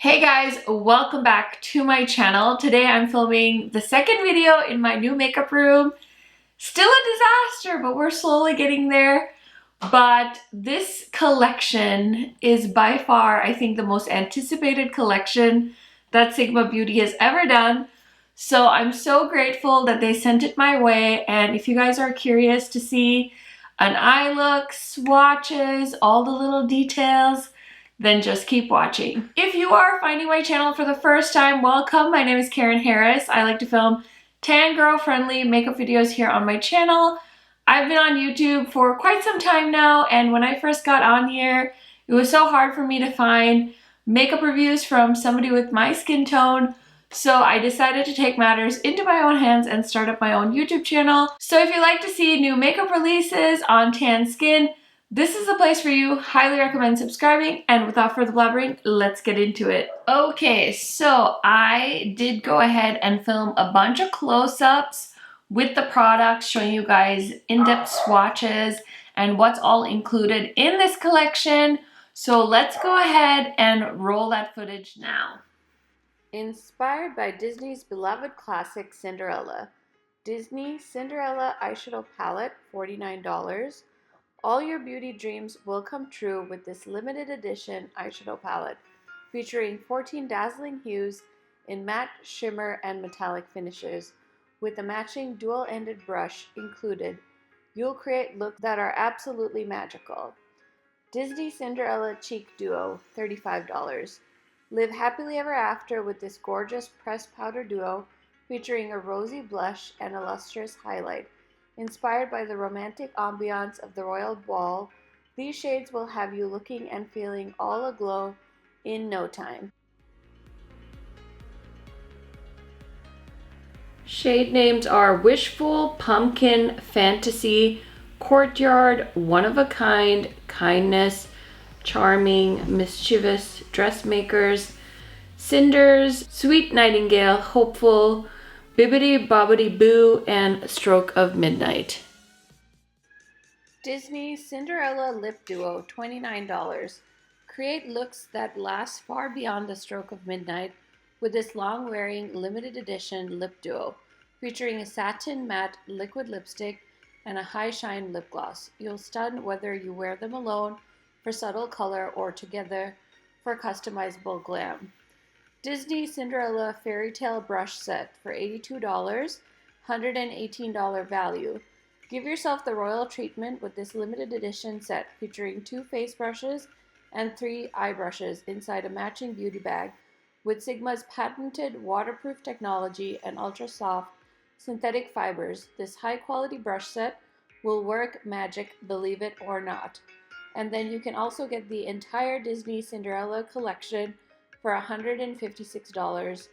Hey guys, welcome back to my channel. Today I'm filming the second video in my new makeup room. Still a disaster, but we're slowly getting there. But this collection is by far, I think, the most anticipated collection that Sigma Beauty has ever done. So I'm so grateful that they sent it my way. And if you guys are curious to see an eye look, swatches, all the little details, then just keep watching. If you are finding my channel for the first time, welcome. My name is Karen Harris. I like to film tan girl friendly makeup videos here on my channel. I've been on YouTube for quite some time now, and when I first got on here, it was so hard for me to find makeup reviews from somebody with my skin tone. So I decided to take matters into my own hands and start up my own YouTube channel. So if you like to see new makeup releases on tan skin, this is the place for you. Highly recommend subscribing, and without further blabbering, let's get into it. Okay, so I did go ahead and film a bunch of close-ups with the products, showing you guys in-depth swatches and what's all included in this collection. So let's go ahead and roll that footage now. Inspired by Disney's beloved classic Cinderella. Disney Cinderella Eyeshadow Palette, $49. All your beauty dreams will come true with this limited edition eyeshadow palette, featuring 14 dazzling hues in matte, shimmer, and metallic finishes. With a matching dual-ended brush included, you'll create looks that are absolutely magical. Disney Cinderella Cheek Duo, $35. Live happily ever after with this gorgeous pressed powder duo, featuring a rosy blush and a lustrous highlight. Inspired by the romantic ambiance of the royal ball, these shades will have you looking and feeling all aglow in no time. Shade names are Wishful, Pumpkin, Fantasy, Courtyard, One of a Kind, Kindness, Charming, Mischievous, Dressmakers, Cinders, Sweet Nightingale, Hopeful, Bibbidi Bobbidi Boo, and Stroke of Midnight. Disney Cinderella Lip Duo, $29. Create looks that last far beyond the stroke of midnight with this long-wearing limited edition lip duo, featuring a satin matte liquid lipstick and a high-shine lip gloss. You'll stun whether you wear them alone for subtle color or together for customizable glam. Disney Cinderella Fairy Tale Brush Set for $82, $118 value. Give yourself the royal treatment with this limited edition set featuring 2 face brushes and 3 eye brushes inside a matching beauty bag with Sigma's patented waterproof technology and ultra soft synthetic fibers. This high quality brush set will work magic, believe it or not. And then you can also get the entire Disney Cinderella collection for $156.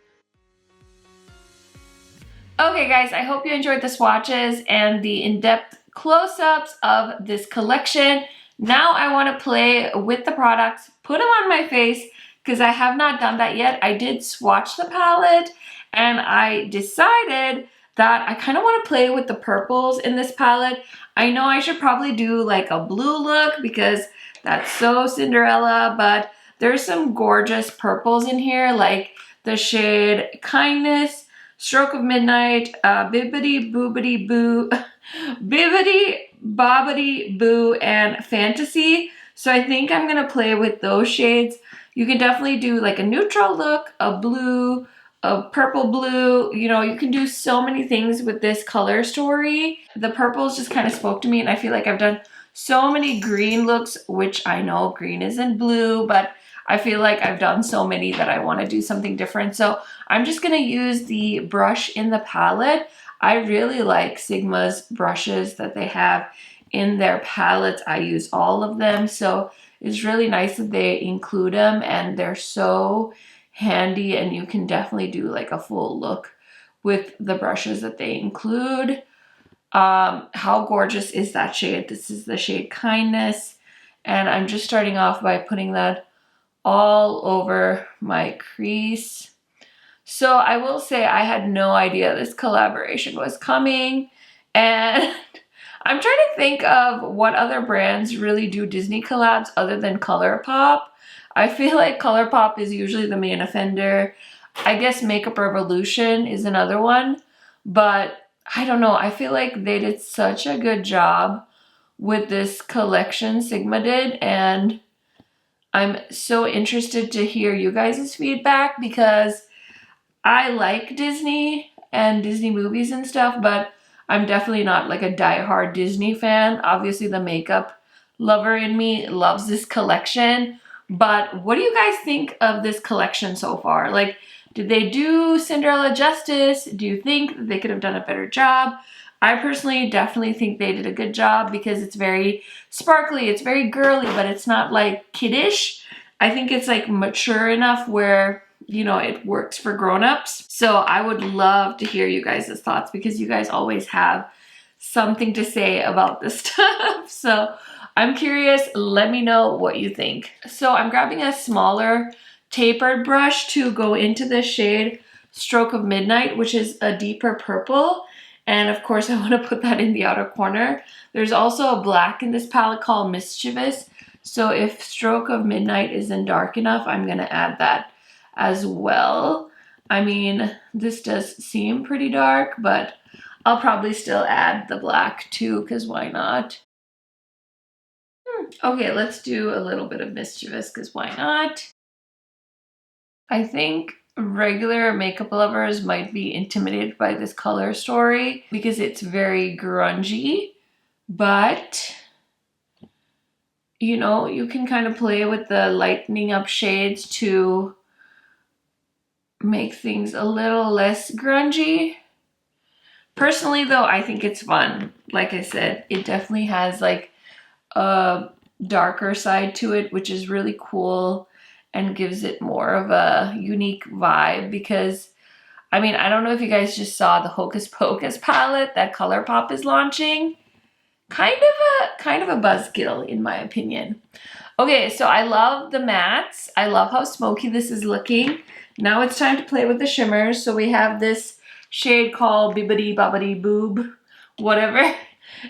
Okay guys, I hope you enjoyed the swatches and the in-depth close-ups of this collection. Now I want to play with the products, put them on my face, because I have not done that yet. I did swatch the palette and I decided that I kind of want to play with the purples in this palette. I know I should probably do like a blue look because that's so Cinderella, but there's some gorgeous purples in here, like the shade Kindness, Stroke of Midnight, Bibbidi Boobidi Boo, Bibbidi Bobbidi Boo, and Fantasy. So I think I'm gonna play with those shades. You can definitely do like a neutral look, a blue, a purple blue. You know, you can do so many things with this color story. The purples just kind of spoke to me, and I feel like I've done so many green looks, which I know green isn't blue, but I feel like I've done so many that I want to do something different. So I'm just going to use the brush in the palette. I really like Sigma's brushes that they have in their palettes. I use all of them. So it's really nice that they include them, and they're so handy, and you can definitely do like a full look with the brushes that they include. How gorgeous is that shade? This is the shade Kindness, and I'm just starting off by putting that all over my crease. So I will say I had no idea this collaboration was coming, and I'm trying to think of what other brands really do Disney collabs other than ColourPop. I feel like ColourPop is usually the main offender. I guess Makeup Revolution is another one, but I don't know. I feel like they did such a good job with this collection Sigma did, and I'm so interested to hear you guys' feedback because I like Disney and Disney movies and stuff, but I'm definitely not like a diehard Disney fan. Obviously, the makeup lover in me loves this collection, but what do you guys think of this collection so far? Like, did they do Cinderella justice? Do you think that they could have done a better job? I personally definitely think they did a good job because it's very sparkly, it's very girly, but it's not like kiddish. I think it's like mature enough where, you know, it works for grown-ups. So I would love to hear you guys' thoughts because you guys always have something to say about this stuff. So I'm curious, let me know what you think. So I'm grabbing a smaller tapered brush to go into the shade Stroke of Midnight, which is a deeper purple. And of course I want to put that in the outer corner. There's also a black in this palette called Mischievous. So if Stroke of Midnight isn't dark enough, I'm going to add that as well. I mean, this does seem pretty dark, but I'll probably still add the black too, because why not? Okay, let's do a little bit of Mischievous, because why not? I think regular makeup lovers might be intimidated by this color story because it's very grungy, but you know, you can kind of play with the lightening up shades to make things a little less grungy. Personally though, I think it's fun. Like I said, it definitely has like a darker side to it, which is really cool and gives it more of a unique vibe because, I mean, I don't know if you guys just saw the Hocus Pocus palette that ColourPop is launching. Kind of a buzzkill in my opinion. Okay, so I love the mattes. I love how smoky this is looking. Now it's time to play with the shimmers. So we have this shade called Bibbidi Bobbidi Boob, whatever.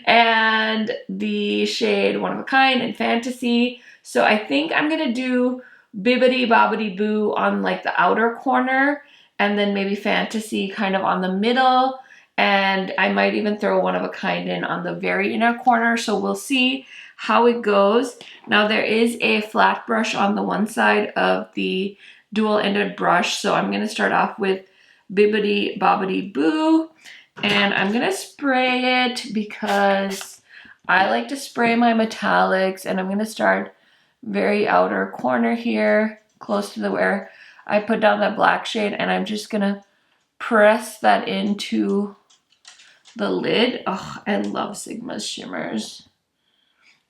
And the shade One of a Kind and Fantasy. So I think I'm gonna do Bibbidi Bobbidi Boo on like the outer corner and then maybe Fantasy kind of on the middle. And I might even throw One of a Kind in on the very inner corner. So we'll see how it goes. Now there is a flat brush on the one side of the dual-ended brush. So I'm gonna start off with Bibbidi Bobbidi Boo. And I'm gonna spray it because I like to spray my metallics, and I'm gonna start very outer corner here, close to where I put down that black shade, and I'm just gonna press that into the lid. Oh, I love Sigma's shimmers.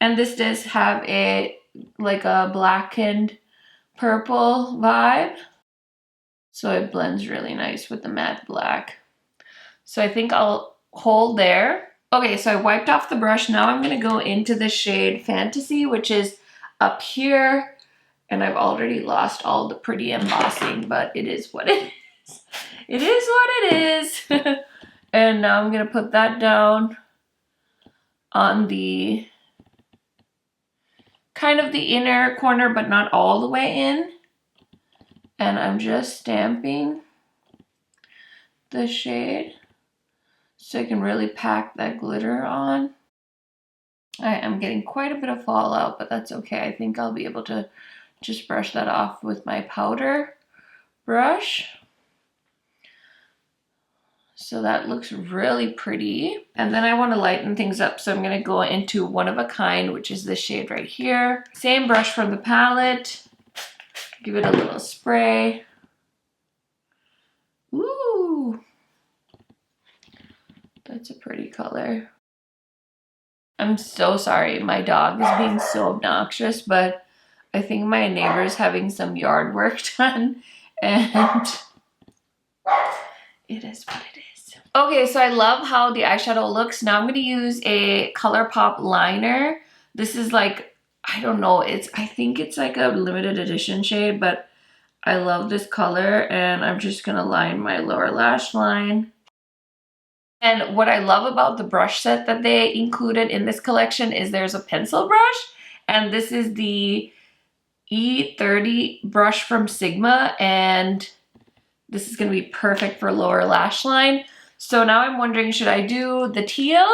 And this does have a like a blackened purple vibe. So it blends really nice with the matte black. So I think I'll hold there. Okay, so I wiped off the brush. Now I'm gonna go into the shade Fantasy, which is up here. And I've already lost all the pretty embossing, but it is what it is. It is what it is. And now I'm gonna put that down on the kind of the inner corner, but not all the way in. And I'm just stamping the shade so I can really pack that glitter on. I am getting quite a bit of fallout, but that's okay. I think I'll be able to just brush that off with my powder brush. So that looks really pretty. And then I want to lighten things up. So I'm going to go into One of a Kind, which is this shade right here. Same brush from the palette. Give it a little spray. Ooh. That's a pretty color. I'm so sorry. My dog is being so obnoxious, but I think my neighbor's having some yard work done. And it is what it is. Okay, so I love how the eyeshadow looks. Now I'm going to use a ColourPop liner. This is like, I don't know, I think it's like a limited edition shade, but I love this color, and I'm just going to line my lower lash line. And what I love about the brush set that they included in this collection is there's a pencil brush, and this is the E30 brush from Sigma, and this is going to be perfect for lower lash line. So now I'm wondering, should I do the teal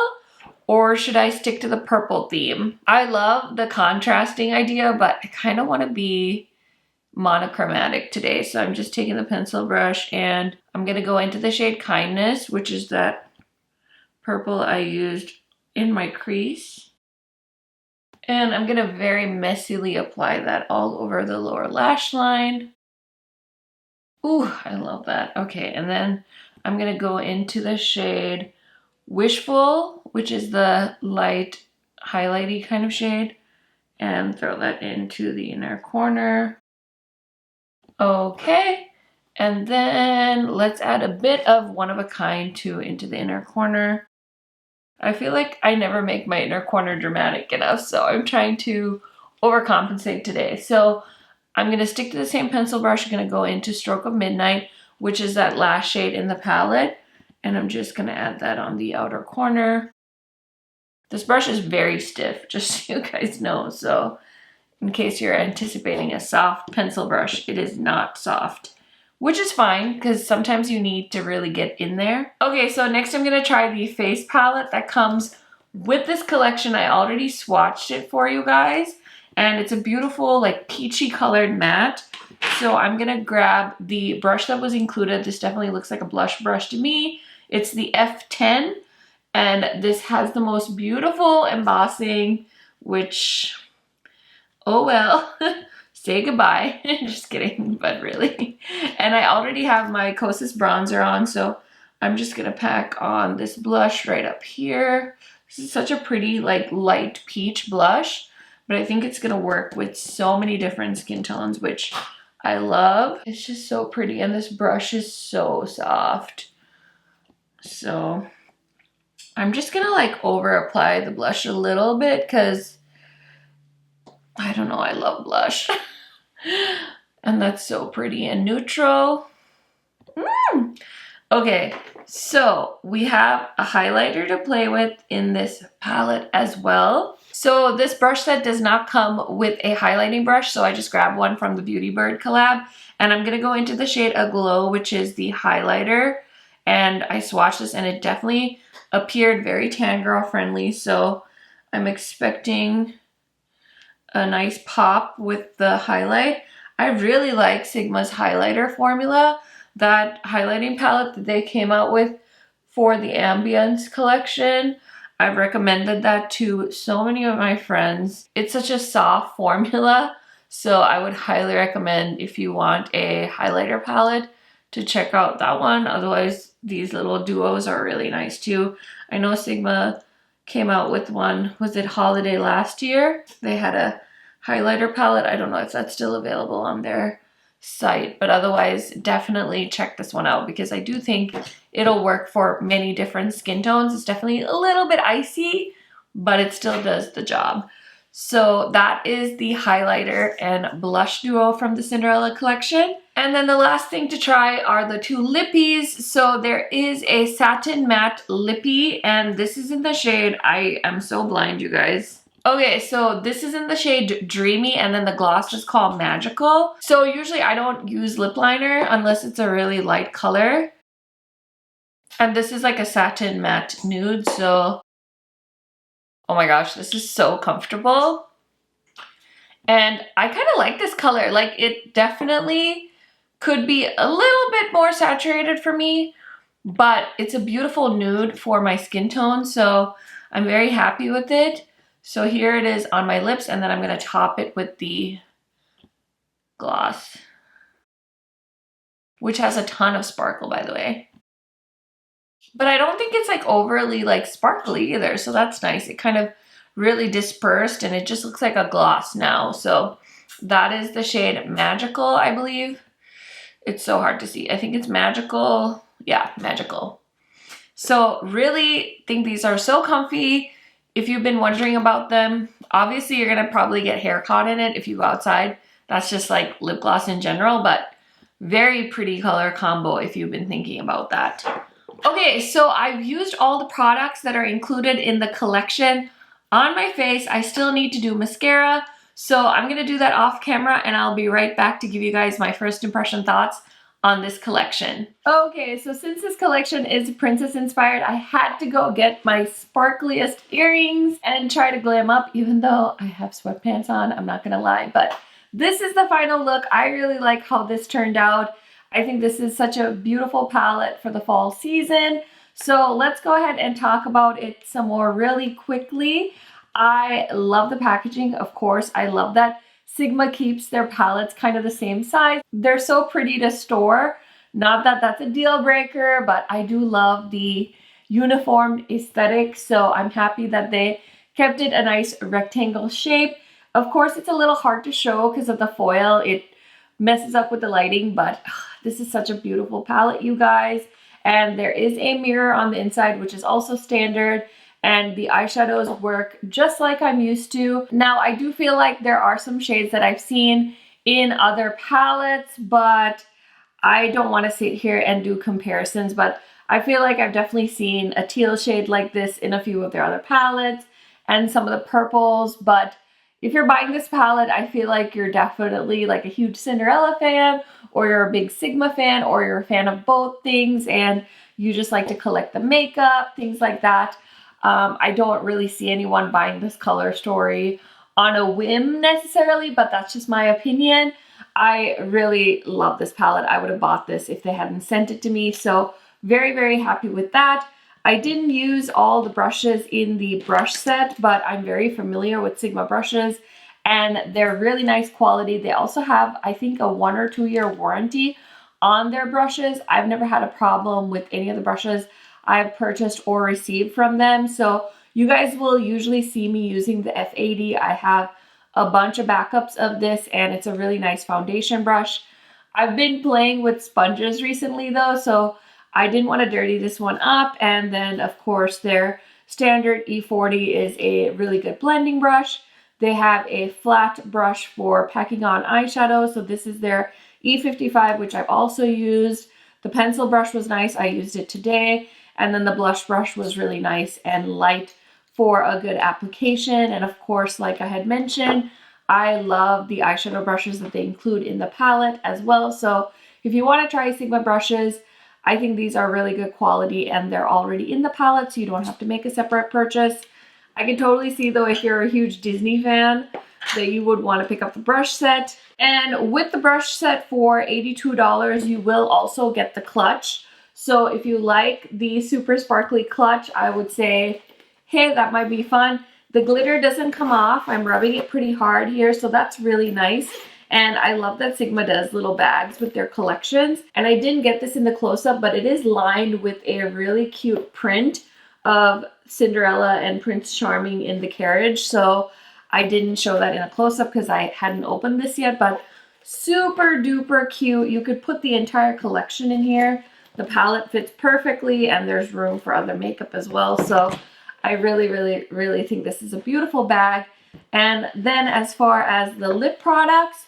or should I stick to the purple theme? I love the contrasting idea, but I kind of want to be monochromatic today. So I'm just taking the pencil brush and I'm going to go into the shade Kindness, which is that purple I used in my crease. And I'm going to very messily apply that all over the lower lash line. Ooh, I love that. Okay, and then I'm going to go into the shade Wishful, which is the light highlighty kind of shade, and throw that into the inner corner. Okay, and then let's add a bit of One of a Kind too into the inner corner. I feel like I never make my inner corner dramatic enough, so I'm trying to overcompensate today. So I'm going to stick to the same pencil brush. I'm going to go into Stroke of Midnight, which is that last shade in the palette. And I'm just going to add that on the outer corner. This brush is very stiff, just so you guys know. So in case you're anticipating a soft pencil brush, it is not soft. Which is fine, because sometimes you need to really get in there. Okay, so next I'm going to try the face palette that comes with this collection. I already swatched it for you guys. And it's a beautiful, like, peachy colored matte. So I'm going to grab the brush that was included. This definitely looks like a blush brush to me. It's the F10. And this has the most beautiful embossing, which, oh well. Say goodbye. Just kidding, but really. And I already have my Kosas bronzer on, so I'm just gonna pack on this blush right up here. This is such a pretty, like, light peach blush, but I think it's gonna work with so many different skin tones, which I love. It's just so pretty, and this brush is so soft. So I'm just gonna, like, over apply the blush a little bit, because I don't know, I love blush. And that's so pretty and neutral. Okay, so we have a highlighter to play with in this palette as well. So this brush set does not come with a highlighting brush, so I just grabbed one from the Beauty Bird collab. And I'm going to go into the shade Aglow, which is the highlighter. And I swatched this and it definitely appeared very tan girl friendly. So I'm expecting a nice pop with the highlight. I really like Sigma's highlighter formula. That highlighting palette that they came out with for the Ambience collection, I've recommended that to so many of my friends. It's such a soft formula, so I would highly recommend, if you want a highlighter palette, to check out that one. Otherwise, these little duos are really nice too. I know Sigma came out with one, was it holiday last year? They had a highlighter palette. I don't know if that's still available on their site, but otherwise definitely check this one out, because I do think it'll work for many different skin tones. It's definitely a little bit icy, but it still does the job. So that is the highlighter and blush duo from the Cinderella collection. And then the last thing to try are the two lippies. So there is a satin matte lippy, and this is in the shade, I am so blind, you guys. Okay, so this is in the shade Dreamy, and then the gloss is called Magical. So usually I don't use lip liner unless it's a really light color. And this is like a satin matte nude, so oh my gosh, this is so comfortable. And I kind of like this color. Like, it definitely could be a little bit more saturated for me, but it's a beautiful nude for my skin tone, so I'm very happy with it. So here it is on my lips, and then I'm going to top it with the gloss, which has a ton of sparkle, by the way. But I don't think it's like overly like sparkly either, so that's nice. It kind of really dispersed, and it just looks like a gloss now. So that is the shade Magical, I believe. It's so hard to see. I think it's Magical. Yeah, Magical. So really think these are so comfy. If you've been wondering about them, obviously you're gonna probably get hair caught in it if you go outside. That's just like lip gloss in general, but very pretty color combo if you've been thinking about that. Okay, so I've used all the products that are included in the collection on my face. I still need to do mascara. So I'm gonna do that off camera and I'll be right back to give you guys my first impression thoughts on this collection. Okay, so since this collection is princess inspired, I had to go get my sparkliest earrings and try to glam up, even though I have sweatpants on, I'm not gonna lie, but this is the final look. I really like how this turned out. I think this is such a beautiful palette for the fall season. So let's go ahead and talk about it some more really quickly. I love the packaging, of course. I love that Sigma keeps their palettes kind of the same size. They're so pretty to store. Not that that's a deal breaker, but I do love the uniform aesthetic. So I'm happy that they kept it a nice rectangle shape. Of course, it's a little hard to show because of the foil. It messes up with the lighting, but this is such a beautiful palette, you guys. And there is a mirror on the inside, which is also standard. And the eyeshadows work just like I'm used to. Now, I do feel like there are some shades that I've seen in other palettes, but I don't want to sit here and do comparisons, but I feel like I've definitely seen a teal shade like this in a few of their other palettes and some of the purples. But if you're buying this palette, I feel like you're definitely like a huge Cinderella fan, or you're a big Sigma fan, or you're a fan of both things and you just like to collect the makeup, things like that. I don't really see anyone buying this color story on a whim necessarily, but that's just my opinion. I really love this palette. I would have bought this if they hadn't sent it to me. So very, very happy with that. I didn't use all the brushes in the brush set, but I'm very familiar with Sigma brushes and they're really nice quality. They also have, I think, a 1 or 2 year warranty on their brushes. I've never had a problem with any of the brushes I've purchased or received from them. So you guys will usually see me using the F80. I have a bunch of backups of this and it's a really nice foundation brush. I've been playing with sponges recently though, so I didn't want to dirty this one up. And then of course their standard E40 is a really good blending brush. They have a flat brush for packing on eyeshadow. So this is their E55, which I've also used. The pencil brush was nice. I used it today. And then the blush brush was really nice and light for a good application. And of course, like I had mentioned, I love the eyeshadow brushes that they include in the palette as well. So if you want to try Sigma brushes, I think these are really good quality and they're already in the palette, so you don't have to make a separate purchase. I can totally see though, if you're a huge Disney fan, that you would want to pick up the brush set. And with the brush set for $82, you will also get the clutch. So if you like the super sparkly clutch, I would say, hey, that might be fun. The glitter doesn't come off. I'm rubbing it pretty hard here, so that's really nice. And I love that Sigma does little bags with their collections. And I didn't get this in the close-up, but it is lined with a really cute print of Cinderella and Prince Charming in the carriage. So I didn't show that in a close-up because I hadn't opened this yet, but super duper cute. You could put the entire collection in here. The palette fits perfectly and there's room for other makeup as well. So I really, really, really think this is a beautiful bag. And then as far as the lip products,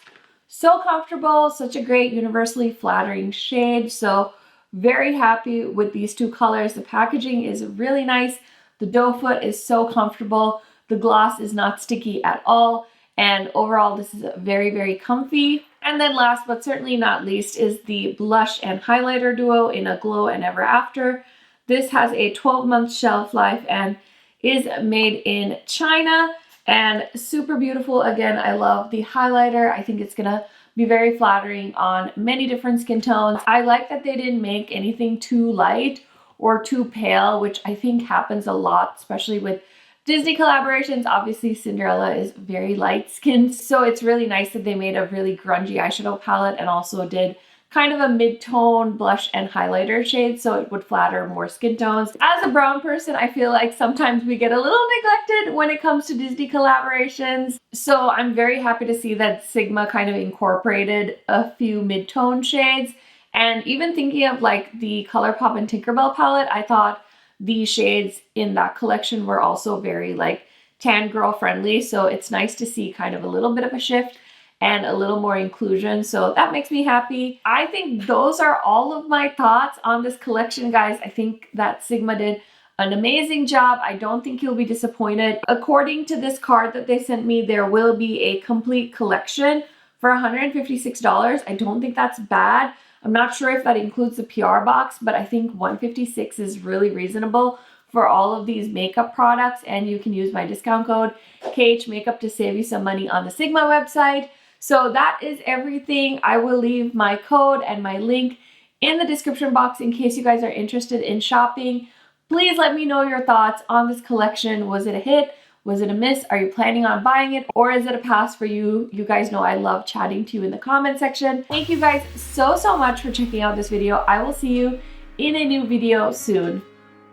so comfortable, such a great universally flattering shade. So very happy with these two colors. The packaging is really nice. The doe foot is so comfortable. The gloss is not sticky at all. And overall, this is very, very comfy. And then last but certainly not least is the blush and highlighter duo in a Glow and Ever After. This has a 12-month shelf life and is made in China and super beautiful. Again, I love the highlighter. I think it's gonna be very flattering on many different skin tones. I like that they didn't make anything too light or too pale, which I think happens a lot, especially with Disney collaborations. Obviously, Cinderella is very light skinned, so it's really nice that they made a really grungy eyeshadow palette and also did kind of a mid-tone blush and highlighter shade so it would flatter more skin tones. As a brown person, I feel like sometimes we get a little neglected when it comes to Disney collaborations. So I'm very happy to see that Sigma kind of incorporated a few mid-tone shades. And even thinking of like the ColourPop and Tinkerbell palette, I thought these shades in that collection were also very like tan girl friendly. So it's nice to see kind of a little bit of a shift and a little more inclusion. So that makes me happy. I think those are all of my thoughts on this collection, guys. I think that Sigma did an amazing job. I don't think you'll be disappointed. According to this card that they sent me, there will be a complete collection for $156. I don't think that's bad. I'm not sure if that includes the PR box, but I think $156 is really reasonable for all of these makeup products, and you can use my discount code KHMAKEUP to save you some money on the Sigma website. So that is everything. I will leave my code and my link in the description box in case you guys are interested in shopping. Please let me know your thoughts on this collection. Was it a hit? Was it a miss? Are you planning on buying it? Or is it a pass for you? You guys know I love chatting to you in the comment section. Thank you guys so much for checking out this video. I will see you in a new video soon.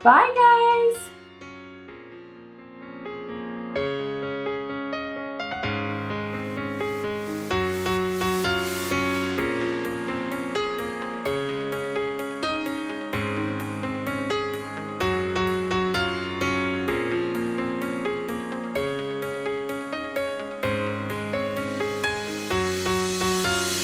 Bye guys!